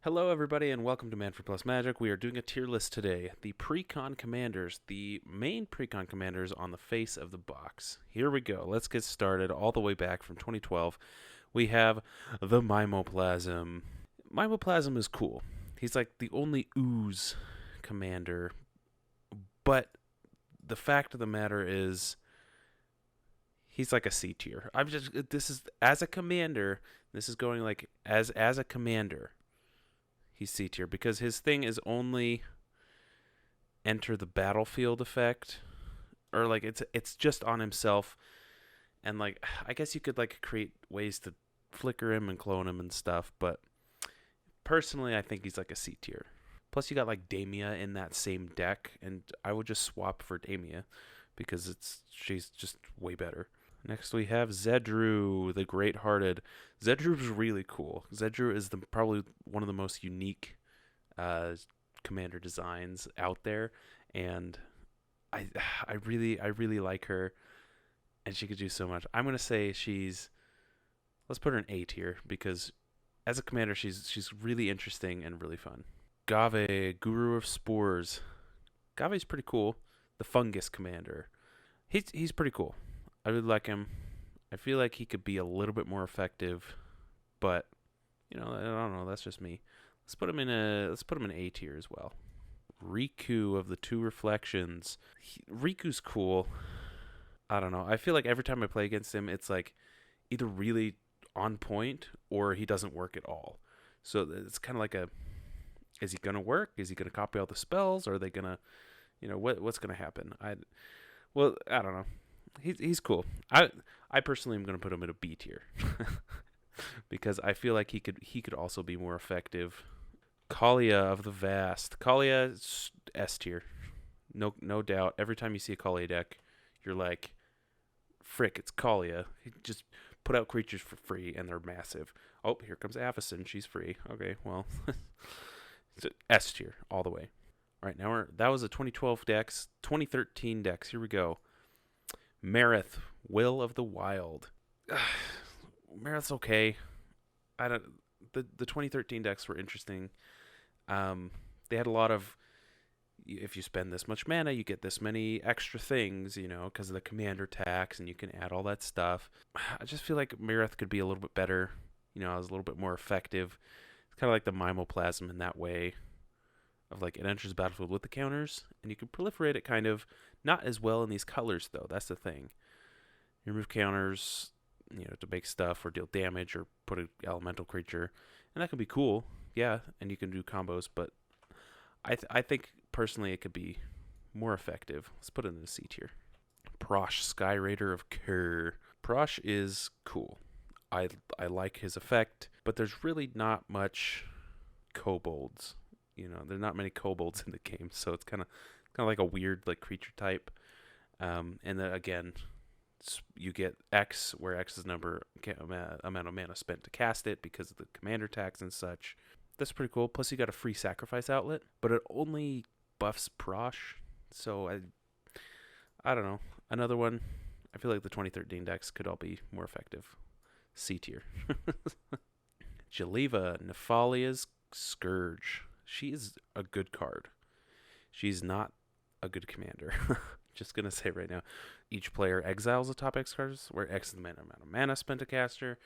Hello, everybody, and welcome to Manfred Plus Magic. We are doing a tier list today. The Precon Commanders, the main Precon Commanders on the face of the box. Here we go. Let's get started all the way back from 2012. We have the Mimoplasm. Mimoplasm is cool. He's like the only ooze commander, but the fact of the matter is he's like a C tier. This is as a commander, this is going like as a commander. He's C tier because his thing is only enter the battlefield effect, or like it's just on himself, and like I guess you could like create ways to flicker him and clone him and stuff, but personally I think he's like a C tier. Plus you got like Damia in that same deck, and I would just swap for Damia because she's just way better. Next we have Zedru, the Great-Hearted. Zedru's really cool. Zedru is probably one of the most unique commander designs out there, and I really like her, and she could do so much. I'm gonna say let's put her in A tier because as a commander she's really interesting and really fun. Gave, Guru of Spores. Gave's pretty cool. The Fungus Commander. He's pretty cool. I really like him. I feel like he could be a little bit more effective, but I don't know. That's just me. Let's put him in A tier as well. Riku of the Two Reflections. Riku's cool. I don't know. I feel like every time I play against him, it's like either really on point or he doesn't work at all. So it's kind of like is he gonna work? Is he gonna copy all the spells? Or are they gonna, what's gonna happen? I don't know. He's cool. I personally am going to put him in a B tier because I feel like he could also be more effective. Kalia of the Vast. Kalia S tier. No doubt. Every time you see a Kalia deck, you're like, frick, it's Kalia. He just put out creatures for free and they're massive. Oh, here comes Avacyn. She's free. Okay, well, it's S tier all the way. All right, that was a 2012 decks, 2013 decks. Here we go. Marith, Will of the Wild. Marith's okay. The 2013 decks were interesting. They had a lot of, if you spend this much mana, you get this many extra things, because of the commander tax, and you can add all that stuff. I just feel like Marith could be a little bit better. It was a little bit more effective. It's kind of like the Mimoplasm in that way, of like it enters the battlefield with the counters, and you can proliferate it kind of. Not as well in these colors, though. That's the thing. You remove counters, to make stuff or deal damage or put an elemental creature, and that can be cool. Yeah, and you can do combos, but I think personally it could be more effective. Let's put it in the C tier. Prosh, Sky Raider of Kerr. Prosh is cool. I like his effect, but there's really not much kobolds. There's not many kobolds in the game, so it's kind of like a weird like creature type. And then again, you get X, where X is amount of mana spent to cast it because of the commander tax and such. That's pretty cool. Plus you got a free sacrifice outlet, but it only buffs Prosh. So I don't know. Another one. I feel like the 2013 decks could all be more effective. C tier. Jaliva, Nephalia's Scourge. She is a good card. She's not a good commander. Just gonna say right now, each player exiles a top X cards, where X is the amount of mana spent to cast her,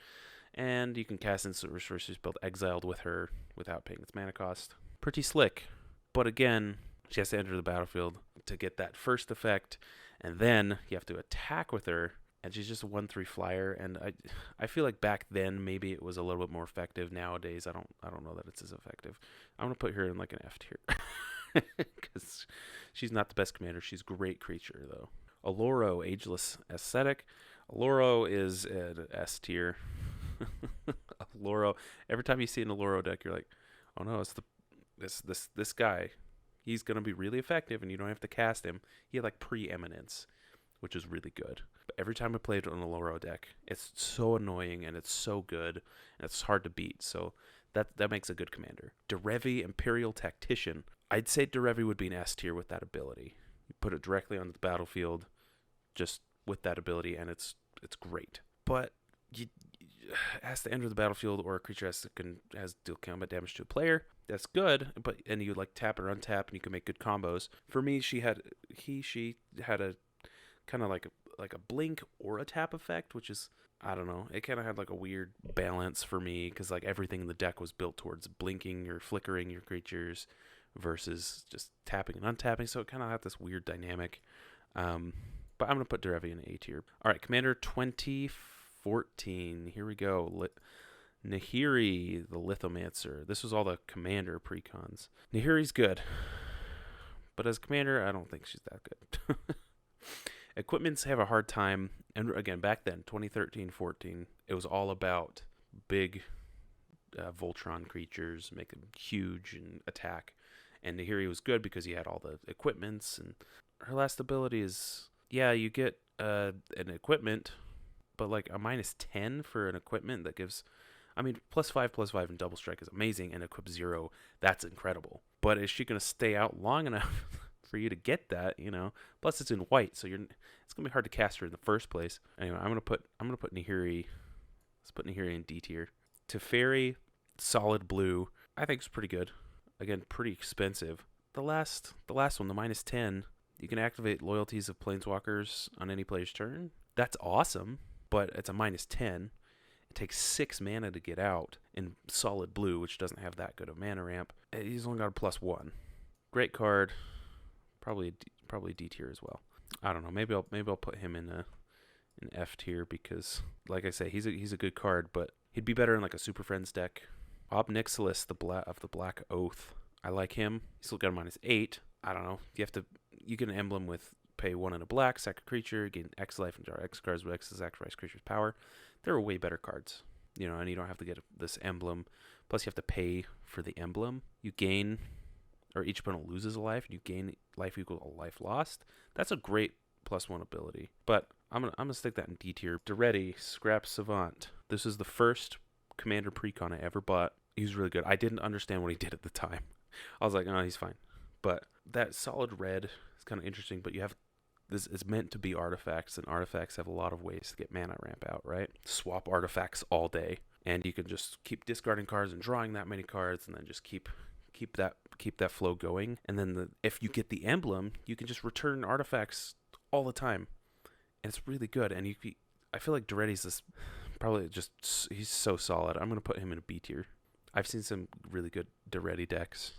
and you can cast instant resources built exiled with her without paying its mana cost. Pretty slick, but again, she has to enter the battlefield to get that first effect, and then you have to attack with her. And she's just a 1/3 flyer, and I feel like back then maybe it was a little bit more effective. Nowadays, I don't know that it's as effective. I'm gonna put her in like an F tier. Because she's not the best commander. She's a great creature, though. Oloro, Ageless Ascetic. Oloro is an S tier. Oloro. Every time you see an Oloro deck, you're like, oh no, it's this guy. He's gonna be really effective, and you don't have to cast him. He had like preeminence, which is really good. But every time I played on a Oloro deck, it's so annoying and it's so good and it's hard to beat. So that makes a good commander. Derevi, Imperial Tactician. I'd say Derevi would be an S tier with that ability. You put it directly onto the battlefield, just with that ability, and it's great. But has to enter the battlefield, or a creature has to deal combat damage to a player. That's good, and you like tap or untap, and you can make good combos. For me, she had a kind of like a blink or a tap effect, which is, I don't know. It kind of had like a weird balance for me because like everything in the deck was built towards blinking or flickering your creatures versus just tapping and untapping. So it kind of had this weird dynamic. But I'm gonna put Derevi in A tier. All right, Commander 2014. Here we go. Nahiri, the Lithomancer. This was all the Commander precons. Nahiri's good, but as Commander, I don't think she's that good. Equipments have a hard time, and again, back then, 2013-14, it was all about big Voltron creatures, make them huge and attack. And Nahiri was good because he had all the equipments, and her last ability is, yeah, you get an equipment, but like a -10 for an equipment that gives, I mean, +5/+5 in double strike is amazing, and equip 0, that's incredible. But is she going to stay out long enough for you to get that, you know? Plus it's in white, so it's gonna be hard to cast her in the first place. Anyway, I'm gonna put Nahiri. Let's put Nahiri in D tier. Teferi, solid blue. I think it's pretty good. Again, pretty expensive. The last one, the -10, you can activate loyalties of planeswalkers on any player's turn. That's awesome, but it's a -10. It takes 6 mana to get out in solid blue, which doesn't have that good of mana ramp. He's only got a +1. Great card. Probably D tier as well. I don't know. Maybe I'll put him in an F tier because, like I say, he's a good card, but he'd be better in like a Super Friends deck. Ob Nixilis, the Black Oath. I like him. He's still got a -8. I don't know. You get an emblem with pay 1 and a black, sack a creature, gain X life, and draw X cards with X to sacrifice creature's power. There are way better cards, you know, and you don't have to get this emblem. Plus, you have to pay for the emblem. You gain, or each opponent loses a life, and you gain life equal to life lost. That's a great +1 ability. But I'm gonna stick that in D tier. Deretti, Scrap Savant. This is the first Commander Precon I ever bought. He was really good. I didn't understand what he did at the time. I was like, oh, he's fine. But that solid red is kind of interesting. But you have this is meant to be artifacts, and artifacts have a lot of ways to get mana ramp out, right? Swap artifacts all day, and you can just keep discarding cards and drawing that many cards, and then just keep that flow going. And then if you get the emblem, you can just return artifacts all the time, and it's really good. And I feel like Deretti's he's so solid. I'm gonna put him in a B tier. I've seen some really good Deretti decks,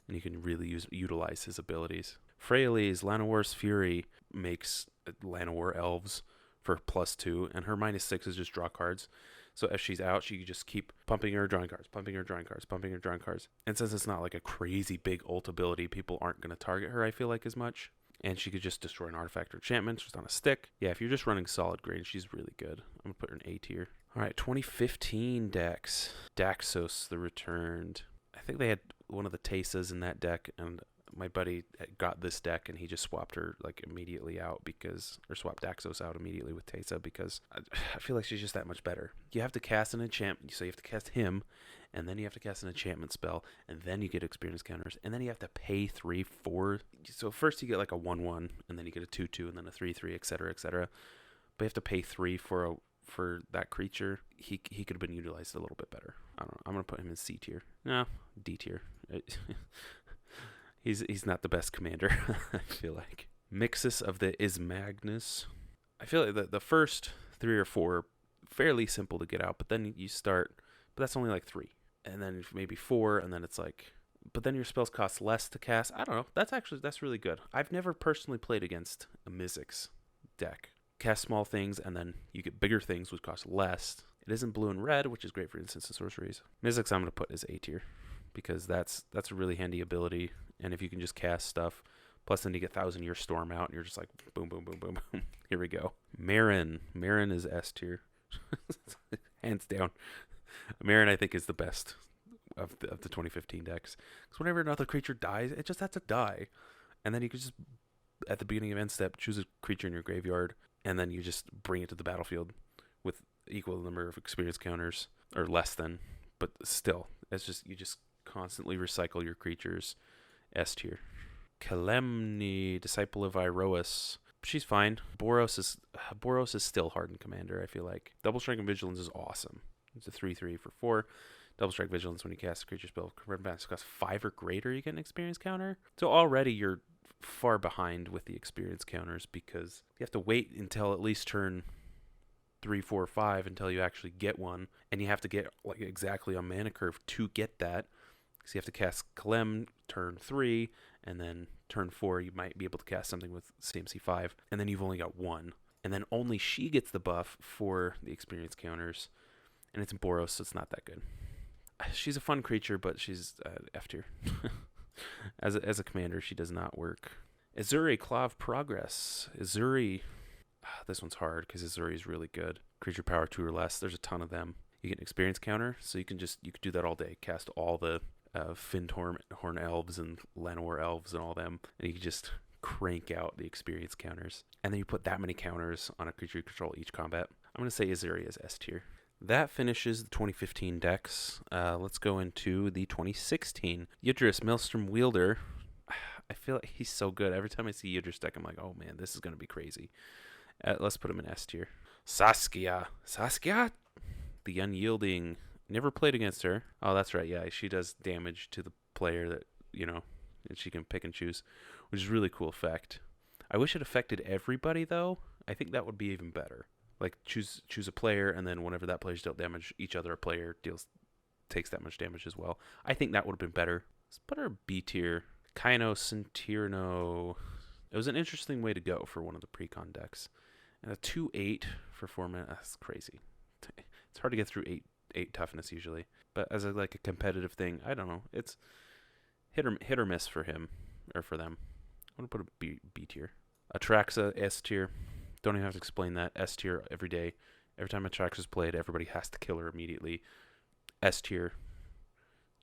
and you can really utilize his abilities. Freyalise, Llanowar's Fury makes Llanowar elves for +2, and her -6 is just draw cards. So if she's out, she can just keep pumping her, drawing cards, pumping her, drawing cards, pumping her, drawing cards. And since it's not like a crazy big ult ability, people aren't going to target her, I feel like, as much. And she could just destroy an artifact or enchantment just on a stick. Yeah, if you're just running solid green, she's really good. I'm going to put her in A tier. All right, 2015 decks. Daxos, the Returned. I think they had one of the Tesas in that deck, and my buddy got this deck, and he just swapped her like immediately out swapped Daxos out immediately with Teysa because I feel like she's just that much better. You have to cast an enchantment, so you have to cast him, and then you have to cast an enchantment spell, and then you get experience counters, and then you have to pay 3/4. So first you get like a 1/1, and then you get a 2/2, and then a 3/3, etc., etc. But you have to pay 3 for that creature. He could have been utilized a little bit better. I don't know. I'm gonna put him in C tier. No, D tier. He's not the best commander, I feel like. Mixus of the Ismagnus. I feel like the first 3 or 4 fairly simple to get out, but then you start, but that's only like 3. And then maybe 4, and then it's like, but then your spells cost less to cast. I don't know. That's really good. I've never personally played against a Mizzix deck. Cast small things, and then you get bigger things which cost less. It isn't blue and red, which is great for instants and sorceries. Mizzix I'm going to put as A tier, because that's a really handy ability. And if you can just cast stuff, plus then you get 1,000-Year Storm out, and you're just like, boom, boom, boom, boom, boom. Here we go. Marin is S tier. Hands down. Marin, I think, is the best of the 2015 decks. Because whenever another creature dies, it just has to die. And then you can just, at the beginning of end step, choose a creature in your graveyard, and then you just bring it to the battlefield with equal number of experience counters, or less than. But still, you just constantly recycle your creatures. S tier. Kalemni, Disciple of Iroas. she's fine. Boros is still hardened commander, I feel like. Double Strike and Vigilance is awesome. It's a 3/3 for 4. Double Strike Vigilance, when you cast a creature spell, convert balance costs 5 or greater, you get an experience counter. So already you're far behind with the experience counters because you have to wait until at least turn 3, 4, 5 until you actually get one, and you have to get like exactly on mana curve to get that. So you have to cast Clem turn 3, and then turn 4 you might be able to cast something with CMC 5, and then you've only got one, and then only she gets the buff for the experience counters, and it's in Boros, so it's not that good. She's a fun creature, but she's F tier. As a commander, she does not work. Azuri, Claw of Progress. Azuri, this one's hard because Azuri is really good. Creature power 2 or less. There's a ton of them. You get an experience counter, so you could do that all day. Cast all the Findhorn elves and Llanowar elves and all them, and you can just crank out the experience counters. And then you put that many counters on a creature you control each combat. I'm going to say Azuri is S tier. That finishes the 2015 decks. Let's go into the 2016. Yudris, Maelstrom Wielder. I feel like he's so good. Every time I see Yudris deck, I'm like, oh man, this is going to be crazy. Let's put him in S tier. Saskia, the Unyielding. Never played against her. Oh, that's right. Yeah, she does damage to the player that, and she can pick and choose, which is a really cool effect. I wish it affected everybody, though. I think that would be even better. Like, choose a player, and then whenever that player's dealt damage, each other player takes that much damage as well. I think that would have been better. Let's put her B tier. Kaino Centirno. It was an interesting way to go for one of the Precon decks. And a 2/8 for 4 mana. That's crazy. It's hard to get through 8 toughness usually. But as a competitive thing, I don't know. It's hit or miss for him, or for them. I'm going to put a B tier. Atraxa, S tier. Don't even have to explain that. S tier every day. Every time Atraxa's played, everybody has to kill her immediately. S tier.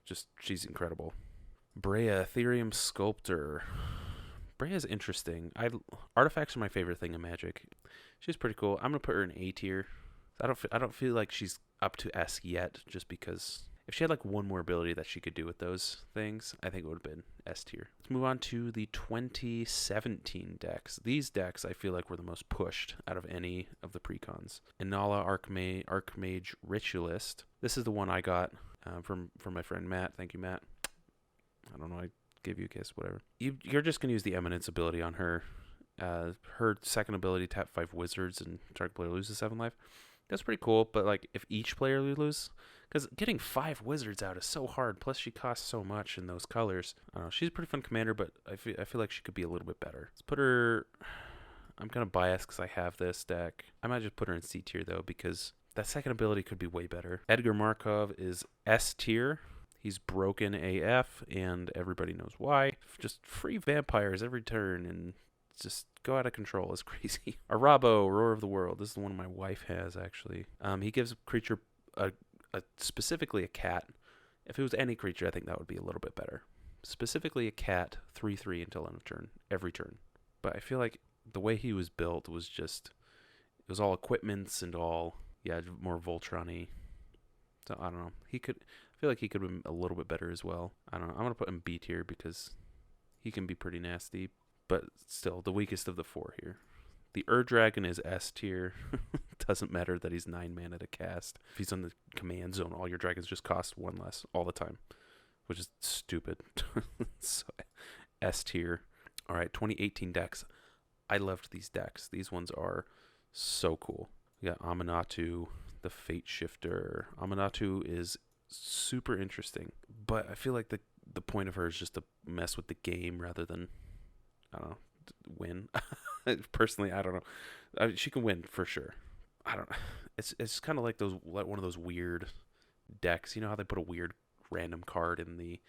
Just, she's incredible. Brea, Ethereum Sculptor. Brea's interesting. Artifacts are my favorite thing in Magic. She's pretty cool. I'm gonna put her in A tier. I don't feel like she's up to S yet, just because if she had like one more ability that she could do with those things, I think it would have been S tier. Let's move on to the 2017 decks. These decks I feel like were the most pushed out of any of the Precons. Inala Archmage Ritualist. This is the one I got from my friend Matt. Thank you, Matt. I don't know. I gave you a kiss, whatever. You're just going to use the Eminence ability on her. Her second ability, tap 5 wizards and target player loses 7 life. That's pretty cool, but like if each player loses, because getting 5 wizards out is so hard, plus she costs so much in those colors. I don't know, she's a pretty fun commander, but I feel like she could be a little bit better. Let's put her... I'm kind of biased because I have this deck. I might just put her in C tier though, because that second ability could be way better. Edgar Markov is S tier. He's broken AF, and everybody knows why. Just free vampires every turn, and just go out of control. It's crazy. Arabo, Roar of the World. This is the one my wife has, actually. He gives a creature, specifically a cat. If it was any creature, I think that would be a little bit better. Specifically a cat, 3/3 until end of turn, every turn. But I feel like the way he was built was just, it was all equipments and all, more Voltron-y. So I don't know. I feel like he could have been a little bit better as well. I don't know. I'm going to put him B tier because he can be pretty nasty. But still, the weakest of the 4 here. The Ur-Dragon is S tier. Doesn't matter that he's 9 mana to cast. If he's on the command zone, all your dragons just cost 1 less all the time, which is stupid. So, S tier. All right, 2018 decks. I loved these decks. These ones are so cool. We got Aminatou, the Fate Shifter. Aminatou is super interesting, but I feel like the point of her is just to mess with the game rather than, I don't know, win. Personally, I don't know. She can win for sure. I don't know. It's kind of like one of those weird decks. You know how they put a weird random card in the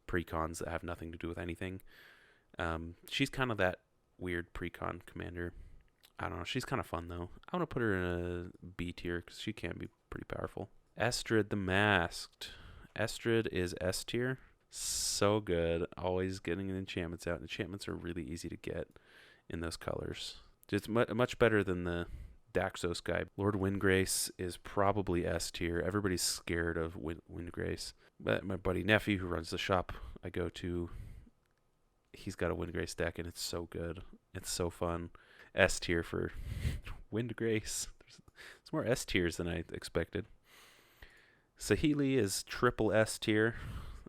Precons that have nothing to do with anything? She's kind of that weird Precon commander. I don't know. She's kind of fun, though. I want to put her in a B tier because she can be pretty powerful. Estrid the Masked. Estrid is S tier. So good. Always getting enchantments out. Enchantments are really easy to get in those colors. It's much better than the Daxos guy. Lord Windgrace is probably S tier. Everybody's scared of Windgrace. But my buddy Nephew, who runs the shop I go to, he's got a Windgrace deck, and it's so good. It's so fun. S tier for Wind Grace. There's more S tiers than I expected. Saheeli is triple S tier.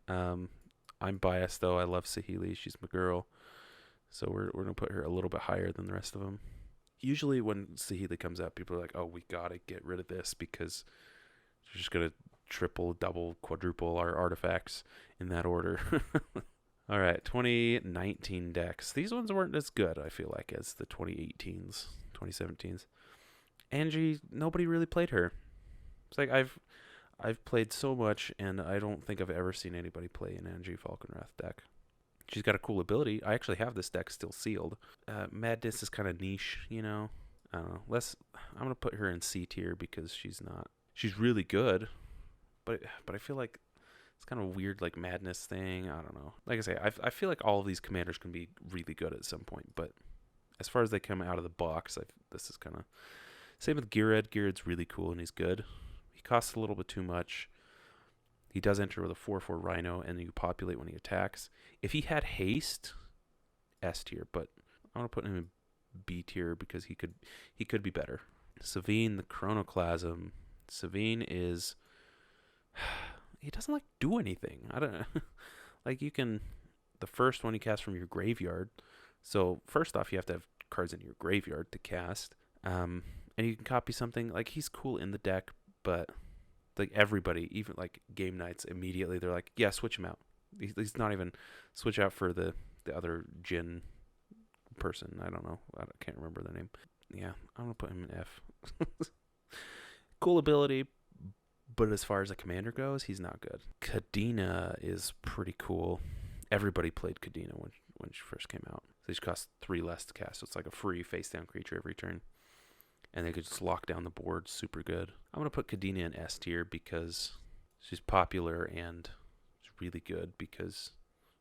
I'm biased though. I love Saheeli. She's my girl. So we're gonna put her a little bit higher than the rest of them. Usually when Saheeli comes out, people are like, "Oh, we gotta get rid of this because she's just gonna triple, double, quadruple our artifacts in that order." All right, 2019 decks. These ones weren't as good, I feel like, as the 2018s, 2017s. Angie, nobody really played her. It's like I've played so much, and I don't think I've ever seen anybody play an Angie Falconwrath deck. She's got a cool ability. I actually have this deck still sealed. Madness is kind of niche, you know. I don't know. I'm gonna put her in C tier because she's not. She's really good, but I feel like it's kind of a weird like Madness thing. I don't know. Like I say, I feel like all of these commanders can be really good at some point, but as far as they come out of the box, this is kind of same with Girid. Girid's really cool and he's good. He costs a little bit too much. He does enter with a 4/4 Rhino, and you populate when he attacks. If he had haste, S tier, but I'm gonna put him in B tier because he could be better. Savine, the Chronoclasm. Savine is he doesn't like do anything. I don't know. Like the first one you cast from your graveyard. So first off, you have to have cards in your graveyard to cast. And you can copy something. Like he's cool in the deck, but like everybody, even like game nights, immediately they're like, yeah, switch him out. He's not even switch out for the other Jin person. I don't know. I can't remember their name. Yeah, I'm gonna put him in F. Cool ability, but as far as a commander goes, he's not good. Kadena is pretty cool. Everybody played Kadena when she first came out. So she costs 3 less to cast. So it's like a free face down creature every turn. And they could just lock down the board super good. I'm going to put Kadena in S tier because she's popular and she's really good because,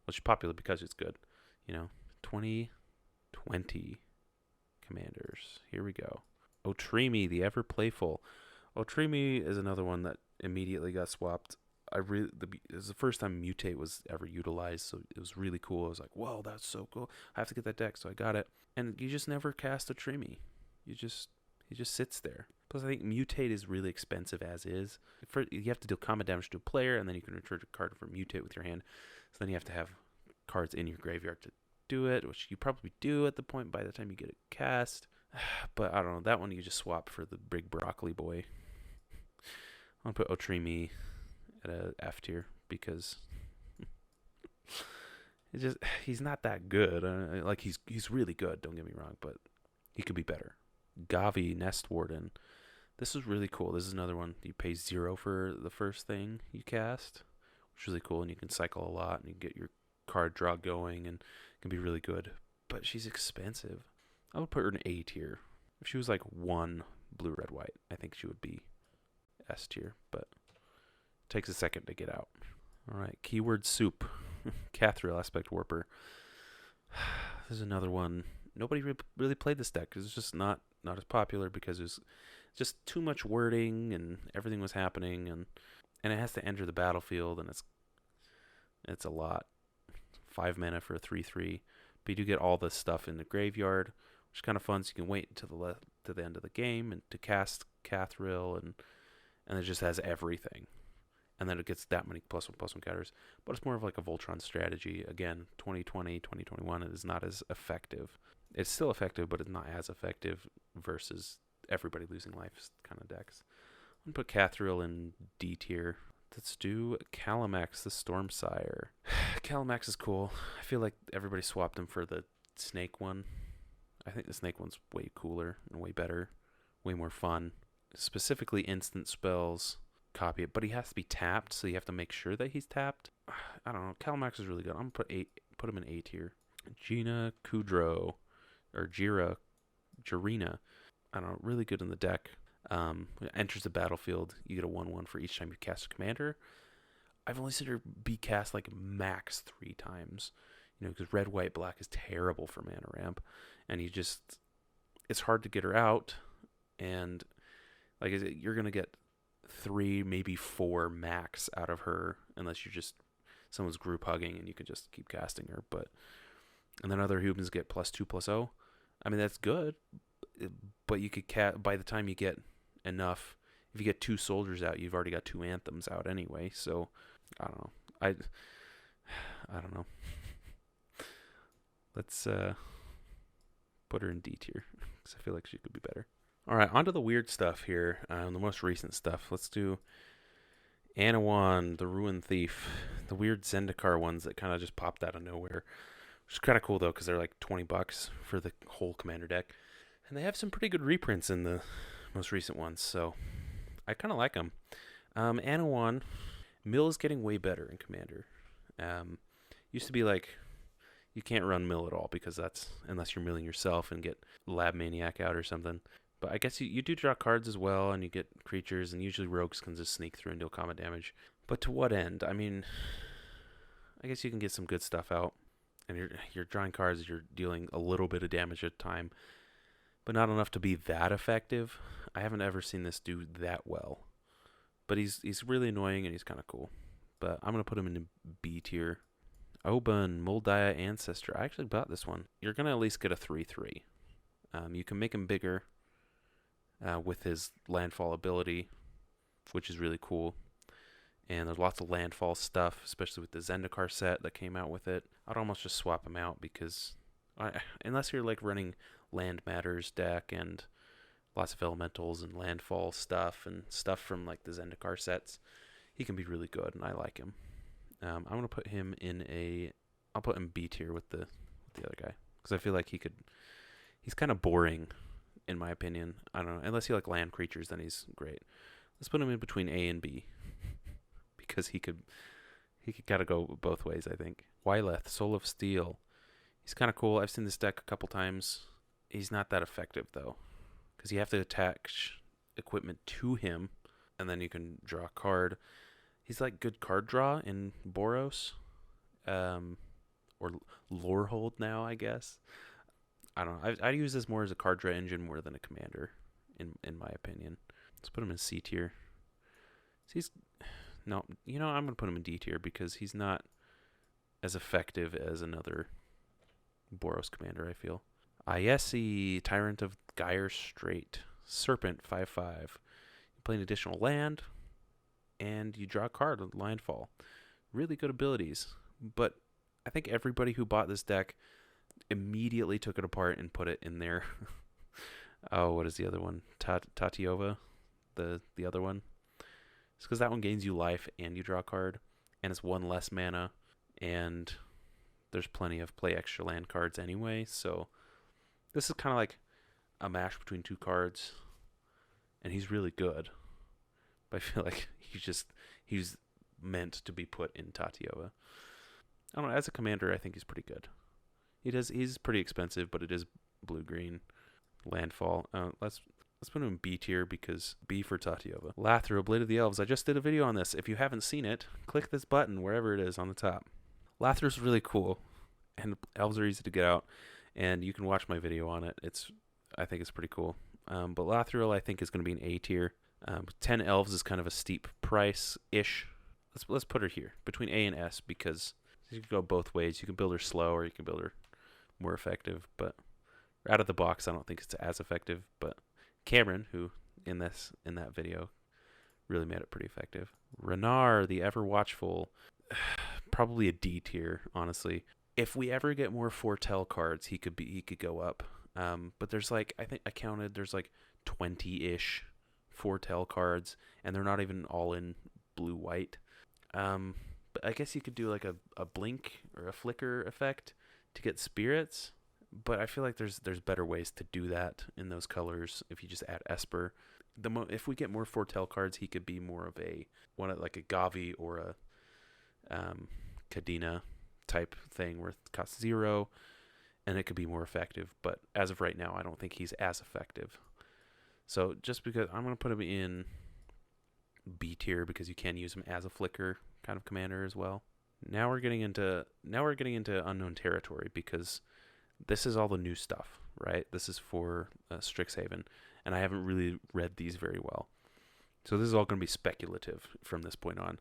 well, she's popular because it's good. You know, 2020 commanders. Here we go. Otrimi, the ever playful. Otrimi is another one that immediately got swapped. It was the first time Mutate was ever utilized, so it was really cool. I was like, whoa, that's so cool. I have to get that deck, so I got it. And you just never cast Otrimi. He just sits there. Plus, I think Mutate is really expensive as is. You have to deal combat damage to a player, and then you can return a card from Mutate with your hand. So then you have to have cards in your graveyard to do it, which you probably do at the point by the time you get it cast. But I don't know. That one you just swap for the big broccoli boy. I'm going to put Otrimi at a F tier because he's not that good. Like he's really good, don't get me wrong, but he could be better. Gavi, Nest Warden. This is really cool. This is another one. You pay 0 for the first thing you cast, which is really cool, and you can cycle a lot, and you get your card draw going, and it can be really good. But she's expensive. I would put her in A tier. If she was like 1 blue, red, white, I think she would be S tier, but it takes a second to get out. All right, keyword soup. Cathril, Aspect Warper. This is another one. Nobody really played this deck because it's just not as popular because it was just too much wording and everything was happening and it has to enter the battlefield and it's a lot. 5 mana for a 3/3, but you do get all this stuff in the graveyard, which is kind of fun. So you can wait until the end of the game and to cast Cathril and it just has everything. And then it gets that many +1/+1 counters. But it's more of like a Voltron strategy. Again, 2020, 2021, it is not as effective. It's still effective, but it's not as effective versus everybody losing life kind of decks. I'm going to put Cathril in D tier. Let's do Calamax, the Stormsire. Calamax is cool. I feel like everybody swapped him for the Snake one. I think the Snake one's way cooler and way better, way more fun. Specifically instant spells. Copy it, but he has to be tapped, so you have to make sure that he's tapped. I don't know. Calamax is really good. I'm gonna put him in A tier. Gina Kudrow, or Jirina. I don't know. Really good in the deck. Enters the battlefield. You get a 1/1 for each time you cast a commander. I've only seen her be cast like max 3 times. You know, because red, white, black is terrible for mana ramp, and it's hard to get her out. And like you're gonna get 3, maybe 4 max out of her, unless you're just someone's group hugging and you can just keep casting her. And then other humans get +2/+0. I mean, that's good, but you could by the time you get enough, if you get 2 soldiers out, you've already got 2 anthems out anyway. So I don't know. I don't know. Let's put her in D tier because I feel like she could be better. All right, on to the weird stuff here. The most recent stuff. Let's do Anawan, the Ruin Thief, the weird Zendikar ones that kind of just popped out of nowhere. Which is kind of cool though, because they're like $20 for the whole commander deck, and they have some pretty good reprints in the most recent ones. So I kind of like them. Anawan, Mill is getting way better in Commander. Used to be like you can't run Mill at all because that's unless you're milling yourself and get Lab Maniac out or something. But I guess you do draw cards as well, and you get creatures, and usually rogues can just sneak through and deal combat damage. But to what end? I mean, I guess you can get some good stuff out, and you're drawing cards, you're dealing a little bit of damage at a time, but not enough to be that effective. I haven't ever seen this do that well. But he's really annoying, and he's kind of cool. But I'm going to put him in B tier. Oban, Moldiah Ancestor. I actually bought this one. You're going to at least get a 3/3. You can make him bigger with his landfall ability, which is really cool. And there's lots of landfall stuff, especially with the Zendikar set that came out with it. I'd almost just swap him out because unless you're like running Land Matters deck and lots of elementals and landfall stuff and stuff from like the Zendikar sets, he can be really good, and I like him. I'm gonna put him I'll put him B tier with the other guy because I feel like he's kind of boring in my opinion. I don't know, unless you like land creatures, then he's great. Let's put him in between A and B because he could gotta go both ways. I think. Wyleth, Soul of Steel. He's kind of cool. I've seen this deck a couple times. He's not that effective though, because you have to attach equipment to him, and then you can draw a card. He's like good card draw in Boros, or Lorehold now, I guess. I don't know. I use this more as a card draw engine more than a commander, in my opinion. Let's put him in C tier. I'm gonna put him in D tier because he's not as effective as another Boros commander, I feel. Ayesi, Tyrant of Gyre Strait. Serpent, 5/5. You play an additional land, and you draw a card with Landfall. Really good abilities. But I think everybody who bought this deck immediately took it apart and put it in there. Oh, what is the other one? Tatiova, the other one. It's because that one gains you life and you draw a card, and it's 1 less mana, and there's plenty of play extra land cards anyway, so this is kind of like a mash between 2 cards, and he's really good. But I feel like he's meant to be put in Tatiova. I don't know, as a commander, I think he's pretty good. He's pretty expensive, but it is blue-green. Landfall. Let's put him in B tier because B for Tatiova. Lathril, Blade of the Elves. I just did a video on this. If you haven't seen it, click this button wherever it is on the top. Lathril's really cool, and elves are easy to get out, and you can watch my video on it. I think it's pretty cool. But Lathril, I think, is going to be an A tier. 10 elves is kind of a steep price-ish. Let's put her here, between A and S, because you can go both ways. You can build her slow, or you can build her more effective. But out of the box, I don't think it's as effective. But Cameron, who in that video, really made it pretty effective. Renar, the Ever Watchful, probably a D tier, honestly. If we ever get more Foretell cards, he could go up. But there's like, I think I counted, there's like 20-ish Foretell cards, and they're not even all in blue-white. But I guess you could do like a blink or a flicker effect to get spirits, but I feel like there's better ways to do that in those colors if you just add Esper. If we get more Foretell cards, he could be more of like a Gavi or a Kadena type thing where it costs 0, and it could be more effective. But as of right now, I don't think he's as effective. So just because I'm going to put him in B tier because you can use him as a flicker kind of commander as well. Now we're getting into unknown territory because this is all the new stuff, right? This is for Strixhaven, and I haven't really read these very well. So this is all going to be speculative from this point on.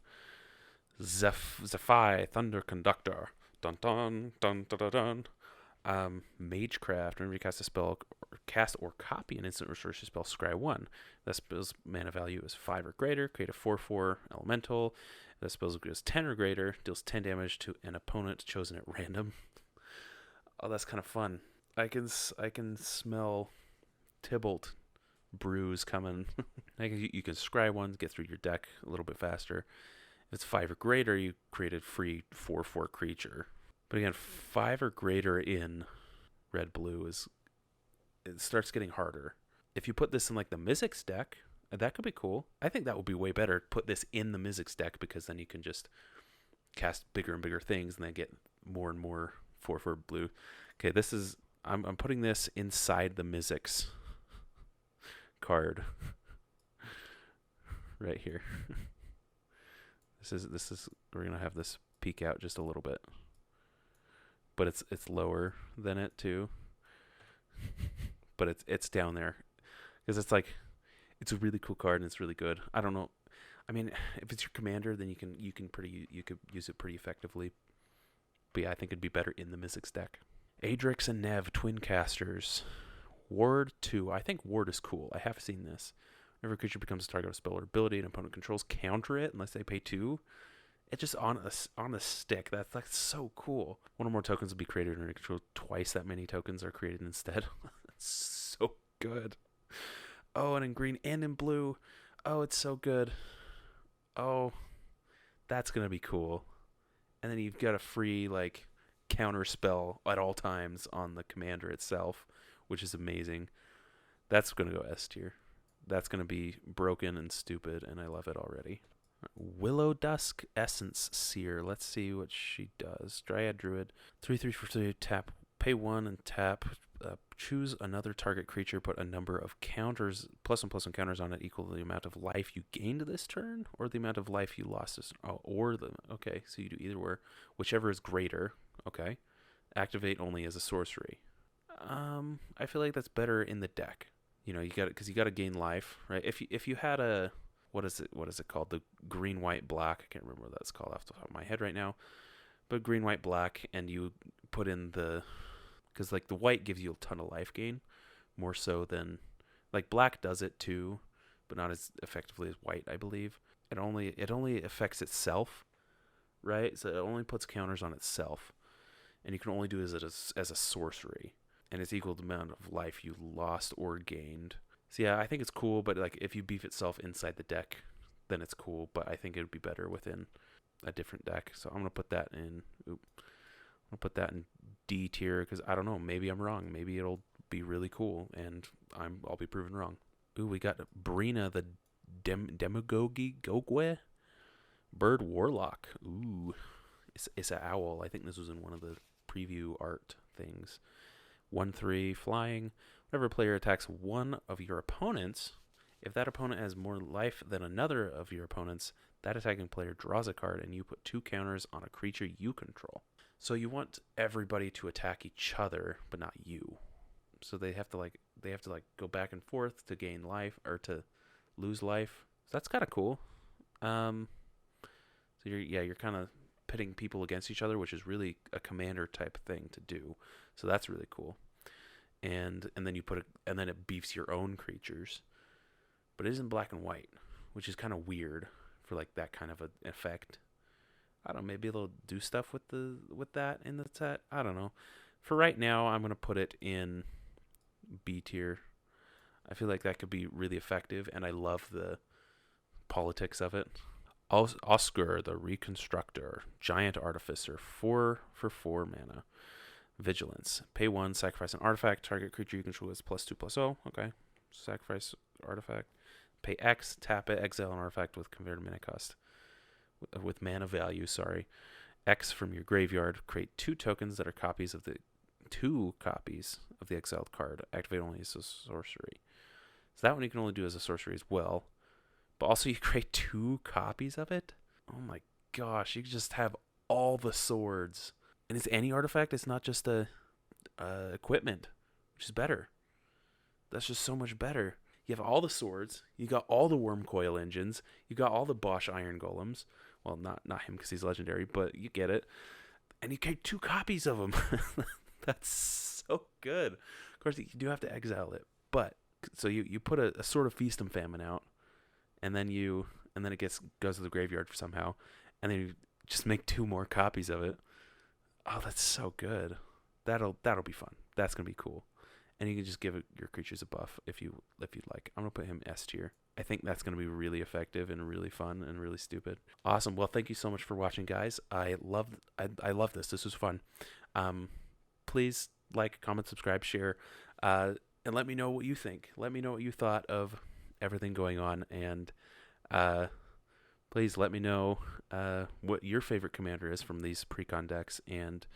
Zephi, Thunder Conductor. Dun dun dun dun dun dun. Magecraft. Whenever you cast a spell, or cast or copy an instant or sorcery spell, scry 1. That spell's mana value is 5 or greater. Create a 4/4 elemental. That spell is 10 or greater. Deals 10 damage to an opponent chosen at random. Oh, that's kind of fun. I can smell Tybalt brews coming. You can scry 1, get through your deck a little bit faster. If it's 5 or greater, you create a free 4/4 creature. But again, 5 or greater in red-blue it starts getting harder. If you put this in like the Mizzix deck, that could be cool. I think that would be way better. Put this in the Mizzix deck because then you can just cast bigger and bigger things and then get more and more 4/4 blue. Okay, this is I'm putting this inside the Mizzix card right here. This is we're gonna have this peek out just a little bit. But it's lower than it too. But it's down there because it's a really cool card and it's really good. I don't know. I mean, if it's your commander, then you could use it pretty effectively. But yeah, I think it'd be better in the Mizzix deck. Adrix and Nev, twin casters. Ward 2. I think Ward is cool. I have seen this. Whenever a creature becomes a target of a spell or ability and opponent controls, counter it unless they pay 2. It's just on a stick. That's so cool. One or more tokens will be created under control. Twice that many tokens are created instead. That's so good. Oh, and in green and in blue. Oh, it's so good. Oh, that's gonna be cool. And then you've got a free counter spell at all times on the commander itself, which is amazing. That's gonna go S tier. That's gonna be broken and stupid, and I love it already. Willow Dusk Essence Seer. Let's see what she does. Dryad Druid. 3/3 for 3. Tap. Pay 1 and tap. Choose another target creature. Put a number of counters, +1/+1 counters on it equal to the amount of life you gained this turn, or the amount of life you lost this. Okay. So you do either or, whichever is greater. Okay. Activate only as a sorcery. I feel like that's better in the deck. You got it because you got to gain life, right? If you had a what is it called? The green, white, black. I can't remember what that's called off the top of my head right now. But green, white, black, and you put in because the white gives you a ton of life gain, more so than black does it too, but not as effectively as white, I believe. It only affects itself, right? So it only puts counters on itself, and you can only do it as a sorcery, and it's equal to the amount of life you lost or gained. So yeah, I think it's cool, but if you beef itself inside the deck, then it's cool. But I think it would be better within a different deck. So I'm gonna put that in. D tier because I don't know. Maybe I'm wrong. Maybe it'll be really cool, and I'll be proven wrong. Ooh, we got Brina the Demagogue Bird Warlock. Ooh, it's an owl. I think this was in one of the preview art things. 1/3 flying. Whenever a player attacks one of your opponents, if that opponent has more life than another of your opponents, that attacking player draws a card and you put 2 counters on a creature you control. So you want everybody to attack each other, but not you. So they have to go back and forth to gain life or to lose life. So that's kind of cool. So you're kind of pitting people against each other, which is really a commander type thing to do. So that's really cool. And then it beefs your own creatures, but it isn't black and white, which is kind of weird for that kind of an effect. I don't know, maybe they'll do stuff with that in the set. I don't know. For right now, I'm gonna put it in B tier. I feel like that could be really effective, and I love the politics of it. Oscar the Reconstructor, Giant Artificer, 4/4 mana. Vigilance. Pay 1, sacrifice an artifact. Target creature you control is +2/+0. Okay. Sacrifice artifact. Pay X, tap it, exile an artifact with converted mana cost. With mana value, sorry. X from your graveyard. Create 2 tokens that are copies of the exiled card. Activate only as a sorcery. So that one you can only do as a sorcery as well. But also you create 2 copies of it? Oh my gosh, you just have all the swords. And it's any artifact, it's not just a equipment, which is better. That's just so much better. You have all the swords, you got all the worm coil engines, you got all the Bosch iron golems. Well, not him because he's legendary, but you get it. And you create 2 copies of them. That's so good. Of course, you do have to exile it, but so you put a sort of feast and famine out, and then it goes to the graveyard somehow, and then you just make 2 more copies of it. Oh, that's so good. That'll be fun. That's gonna be cool. And you can just give your creatures a buff if you'd like. I'm gonna put him S tier. I think that's gonna be really effective and really fun and really stupid. Awesome. Well, thank you so much for watching, guys. I love this. This was fun. Please like, comment, subscribe, share, and let me know what you think. Let me know what you thought of everything going on, and please let me know what your favorite commander is from these Precon decks, and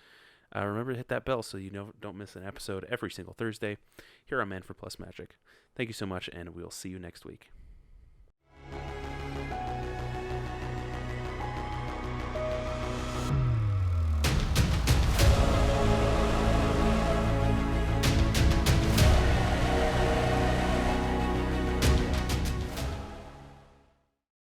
remember to hit that bell so you don't miss an episode every single Thursday here on Man for Plus Magic. Thank you so much, and we'll see you next week.